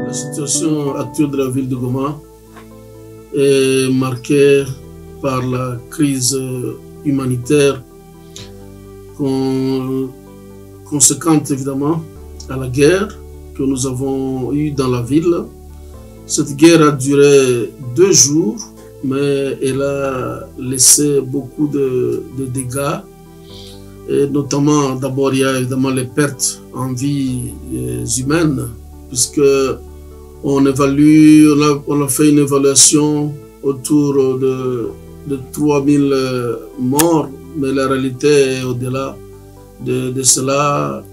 La situation actuelle de la ville de Goma est marquée par la crise humanitaire conséquente évidemment à la guerre que nous avons eue dans la ville. Cette guerre a duré 2 jours, mais elle a laissé beaucoup de dégâts. Et notamment, d'abord, il y a évidemment les pertes en vie humaines, puisque on a fait une évaluation autour de 3000 morts, mais la réalité est au-delà de cela.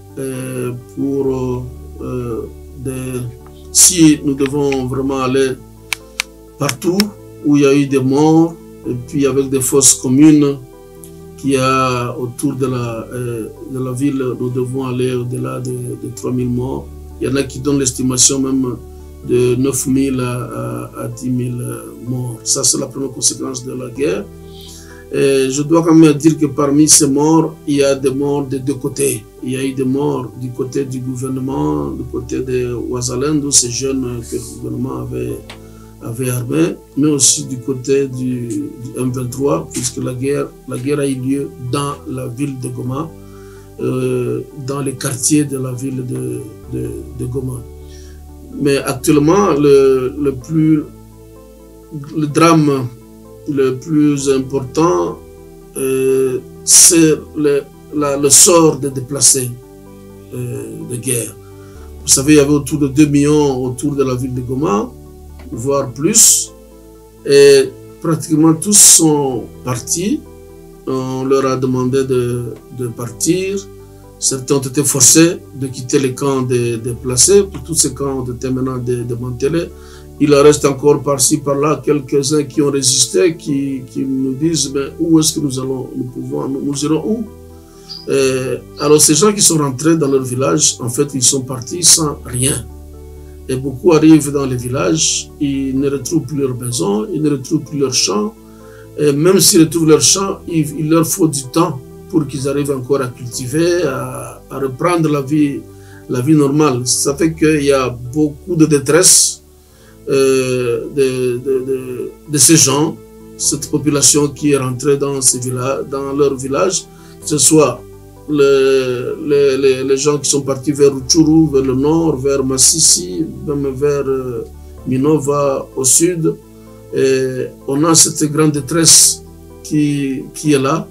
Si nous devons vraiment aller partout où il y a eu des morts, et puis avec des fosses communes qu'il y a autour de la ville, nous devons aller au-delà de 3000 morts. Il y en a qui donnent l'estimation même de 9000 à 10 000 morts. Ça, c'est la première conséquence de la guerre. Et je dois quand même dire que parmi ces morts, il y a des morts des 2 côtés. Il y a eu des morts du côté du gouvernement, du côté de Ouazalendo, ces jeunes que le gouvernement avait armés, mais aussi du côté du M23, puisque la guerre a eu lieu dans la ville de Goma, dans les quartiers de la ville de Goma. Mais actuellement, le drame le plus important, c'est le sort des déplacés de guerre. Vous savez, il y avait autour de 2 millions autour de la ville de Goma, voire plus, et pratiquement tous sont partis. On leur a demandé de partir. Certains ont été forcés de quitter les camps déplacés. Tous ces camps ont été maintenant démantelés. Il en reste encore par-ci, par-là, quelques-uns qui ont résisté, qui nous disent mais où est-ce que nous irons où? Alors ces gens qui sont rentrés dans leur village, en fait, ils sont partis sans rien. Et beaucoup arrivent dans les villages, ils ne retrouvent plus leur maison, ils ne retrouvent plus leur champ. Et même s'ils retrouvent leur champ, il leur faut du temps pour qu'ils arrivent encore à cultiver, à reprendre la vie normale. Ça fait qu'il y a beaucoup de détresse de ces gens, cette population qui est rentrée dans leur village, que ce soit les gens qui sont partis vers Rutshuru, vers le nord, vers Massissi, même vers Minova au sud. Et on a cette grande détresse qui est là.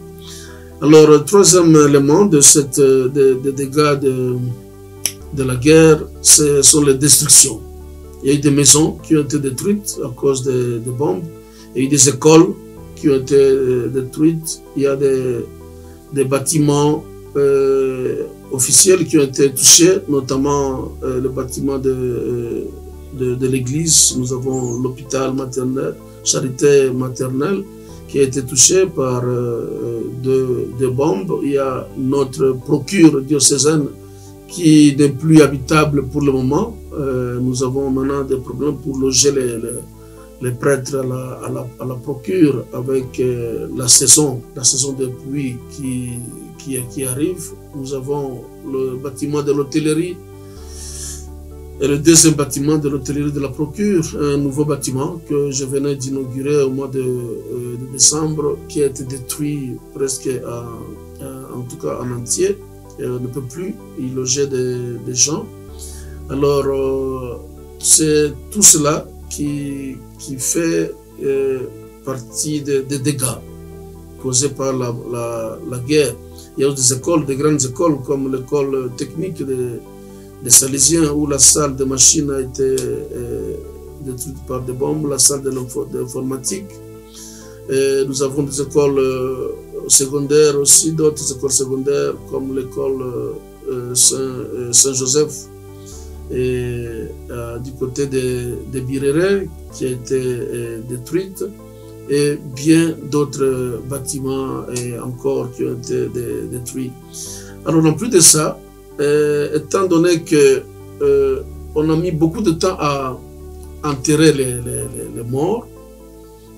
Alors, le troisième élément des dégâts de la guerre, ce sont les destructions. Il y a eu des maisons qui ont été détruites à cause des bombes. Il y a eu des écoles qui ont été détruites. Il y a des bâtiments officiels qui ont été touchés, notamment le bâtiment de l'église. Nous avons l'hôpital maternel, charité maternelle, qui a été touché par 2 bombes. Il y a notre procure diocésaine qui n'est plus habitable pour le moment. Nous avons maintenant des problèmes pour loger les prêtres à la procure avec la saison de pluie qui arrive. Nous avons le bâtiment de l'hôtellerie et le deuxième bâtiment de l'hôtellerie de la procure, un nouveau bâtiment que je venais d'inaugurer au mois de décembre, qui a été détruit presque en tout cas en entier. Et on ne peut plus y loger des gens. Alors, c'est tout cela qui fait partie des dégâts causés par la guerre. Il y a des écoles, des grandes écoles, comme l'école technique des Salésiens, où la salle de machines a été détruite par des bombes, la salle d'informatique. Nous avons des écoles secondaires aussi, d'autres écoles secondaires, comme l'école Saint-Joseph, du côté de Birere, qui a été détruite, et bien d'autres bâtiments encore qui ont été détruits. Alors, en plus de ça, étant donné que on a mis beaucoup de temps à enterrer les morts,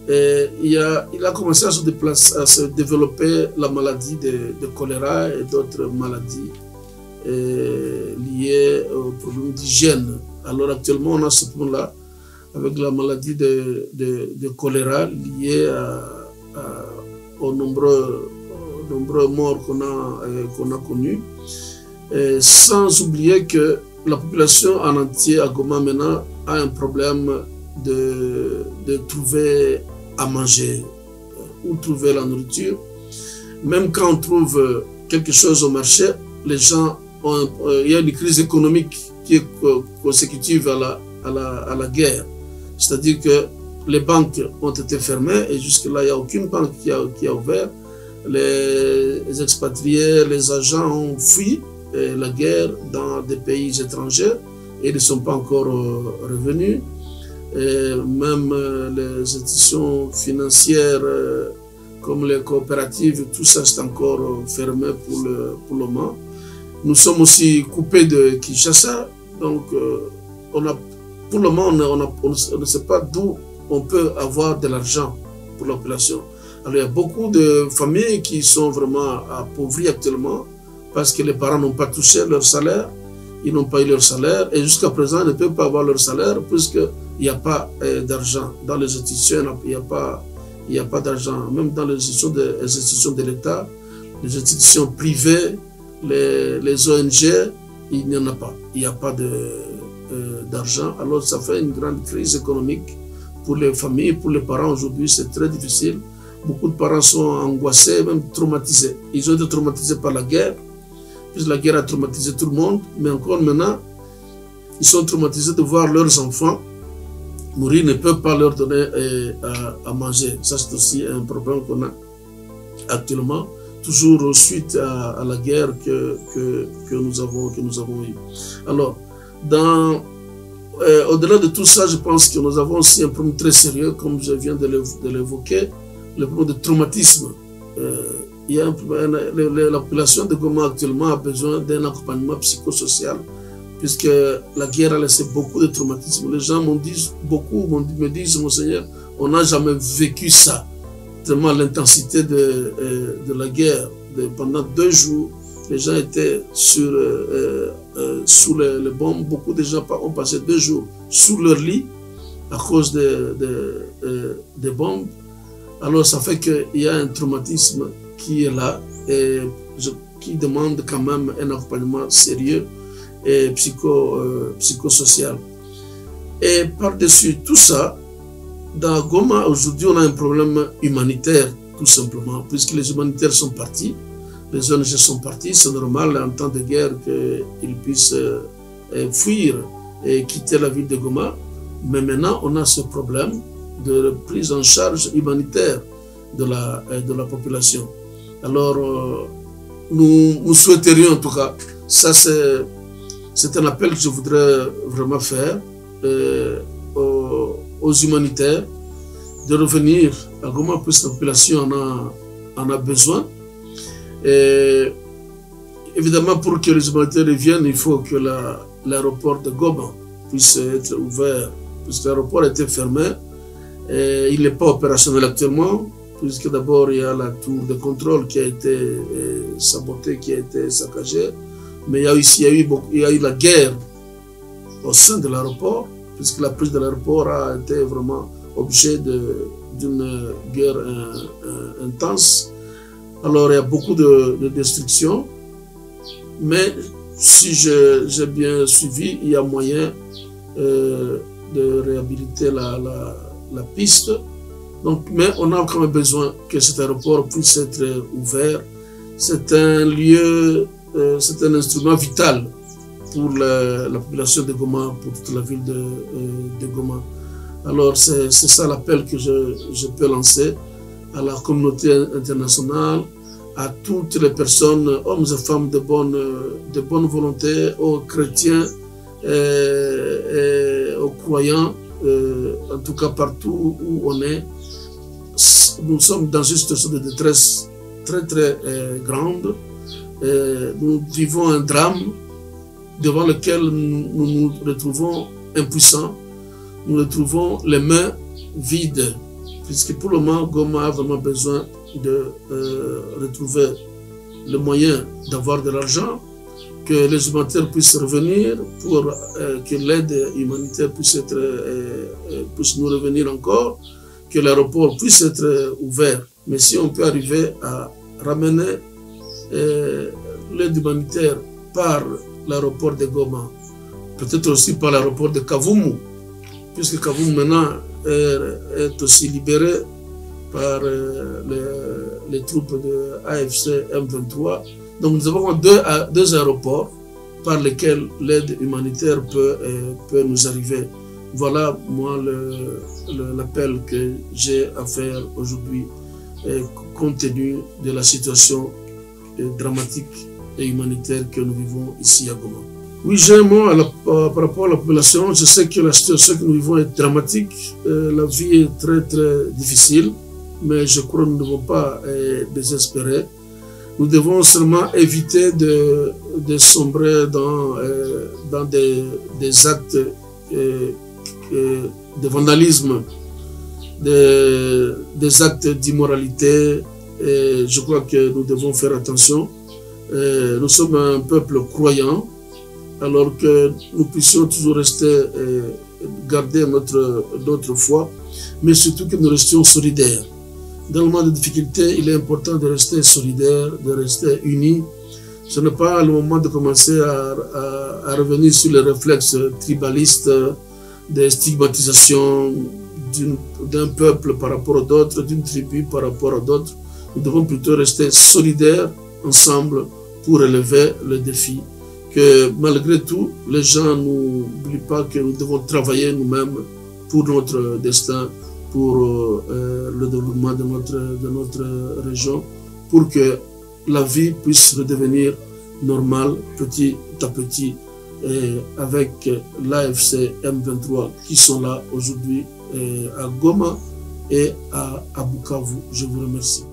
il a commencé à se développer la maladie de choléra et d'autres maladies liées aux problèmes d'hygiène. Alors actuellement, on a ce problème-là avec la maladie de choléra liée aux nombreux morts qu'on a connus. Sans oublier que la population en entier à Goma maintenant a un problème de trouver à manger, ou trouver la nourriture. Même quand on trouve quelque chose au marché, les gens il y a une crise économique qui est consécutive à la guerre. C'est-à-dire que les banques ont été fermées et jusque-là, il n'y a aucune banque qui a ouvert. Les expatriés, les agents ont fui la guerre dans des pays étrangers et ne sont pas encore revenus. Et même les institutions financières comme les coopératives, tout ça c'est encore fermé pour le moment. Nous sommes aussi coupés de Kinshasa, donc pour le moment on ne sait pas d'où on peut avoir de l'argent pour la population. Alors il y a beaucoup de familles qui sont vraiment appauvries actuellement parce que les parents n'ont pas touché leur salaire, ils n'ont pas eu leur salaire et jusqu'à présent ils ne peuvent pas avoir leur salaire puisqu'il n'y a pas d'argent. Dans les institutions, il n'y a pas d'argent. Même dans les institutions de l'État, les institutions privées, les ONG, il n'y en a pas. Il n'y a pas d'argent. Alors ça fait une grande crise économique pour les familles, pour les parents. Aujourd'hui, c'est très difficile. Beaucoup de parents sont angoissés, même traumatisés. Ils ont été traumatisés par la guerre, puisque la guerre a traumatisé tout le monde. Mais encore maintenant, ils sont traumatisés de voir leurs enfants mourir, ne peuvent pas leur donner à manger. Ça, c'est aussi un problème qu'on a actuellement, toujours suite à la guerre que nous avons eue. Alors, au-delà de tout ça, je pense que nous avons aussi un problème très sérieux, comme je viens de l'évoquer, le problème de traumatisme. Il y a la population de Goma actuellement a besoin d'un accompagnement psychosocial, puisque la guerre a laissé beaucoup de traumatisme. Les gens me disent, Monseigneur, on n'a jamais vécu ça. Tellement l'intensité de la guerre. Pendant 2 jours, les gens étaient sous les bombes. Beaucoup de gens ont passé 2 jours sous leur lit à cause des bombes. Alors ça fait qu'il y a un traumatisme qui est là et qui demande quand même un accompagnement sérieux et psychosocial. Et par-dessus tout ça, dans Goma, aujourd'hui, on a un problème humanitaire, tout simplement, puisque les humanitaires sont partis, les ONG sont partis, c'est normal en temps de guerre qu'ils puissent fuir et quitter la ville de Goma. Mais maintenant, on a ce problème de prise en charge humanitaire de la population. Alors, nous souhaiterions en tout cas, ça c'est un appel que je voudrais vraiment faire aux humanitaires de revenir à Goma puisque la population en a besoin. Et évidemment, pour que les humanitaires reviennent, il faut que l'aéroport de Goma puisse être ouvert, puisque l'aéroport a été fermé et il n'est pas opérationnel actuellement, puisque d'abord il y a la tour de contrôle qui a été sabotée, qui a été saccagée, mais il y a eu la guerre au sein de l'aéroport, puisque la prise de l'aéroport a été vraiment objet d'une guerre intense. Alors il y a beaucoup de destruction, mais si j'ai bien suivi, il y a moyen de réhabiliter la piste. Donc, mais on a quand même besoin que cet aéroport puisse être ouvert. C'est un lieu, c'est un instrument vital pour la population de Goma, pour toute la ville de Goma. Alors c'est ça l'appel que je peux lancer à la communauté internationale, à toutes les personnes, hommes et femmes de bonne volonté, aux chrétiens, aux croyants, en tout cas partout où on est. Nous sommes dans une situation de détresse très très grande. Nous vivons un drame devant lequel nous nous retrouvons impuissants. Nous retrouvons les mains vides, puisque pour le moment, Goma a vraiment besoin de retrouver le moyen d'avoir de l'argent que les humanitaires puissent revenir, pour que l'aide humanitaire puisse nous revenir encore, que l'aéroport puisse être ouvert. Mais si on peut arriver à ramener l'aide humanitaire par l'aéroport de Goma, peut-être aussi par l'aéroport de Kavumu, puisque Kavumu maintenant est aussi libéré par les troupes de AFC M23. Donc nous avons deux aéroports par lesquels l'aide humanitaire peut nous arriver. Voilà moi l'appel que j'ai à faire aujourd'hui, compte tenu de la situation dramatique et humanitaire que nous vivons ici à Goma. Oui, j'ai un mot par rapport à la population. Je sais que la situation que nous vivons est dramatique. La vie est très très difficile, mais je crois que nous ne devons pas désespérer. Nous devons seulement éviter de sombrer dans des actes de vandalisme, des actes d'immoralité. Je crois que nous devons faire attention. Nous sommes un peuple croyant, alors que nous puissions toujours rester, garder notre foi, mais surtout que nous restions solidaires. Dans le moment de difficulté, il est important de rester solidaire, de rester unis. Ce n'est pas le moment de commencer à revenir sur les réflexes tribalistes, de stigmatisation d'un peuple par rapport à d'autres, d'une tribu par rapport à d'autres. Nous devons plutôt rester solidaires ensemble pour relever le défi. Que malgré tout, les gens n'oublient pas que nous devons travailler nous-mêmes pour notre destin, pour le développement de notre région, pour que la vie puisse redevenir normale petit à petit, avec l'AFC M23 qui sont là aujourd'hui à Goma et à Bukavu. Je vous remercie.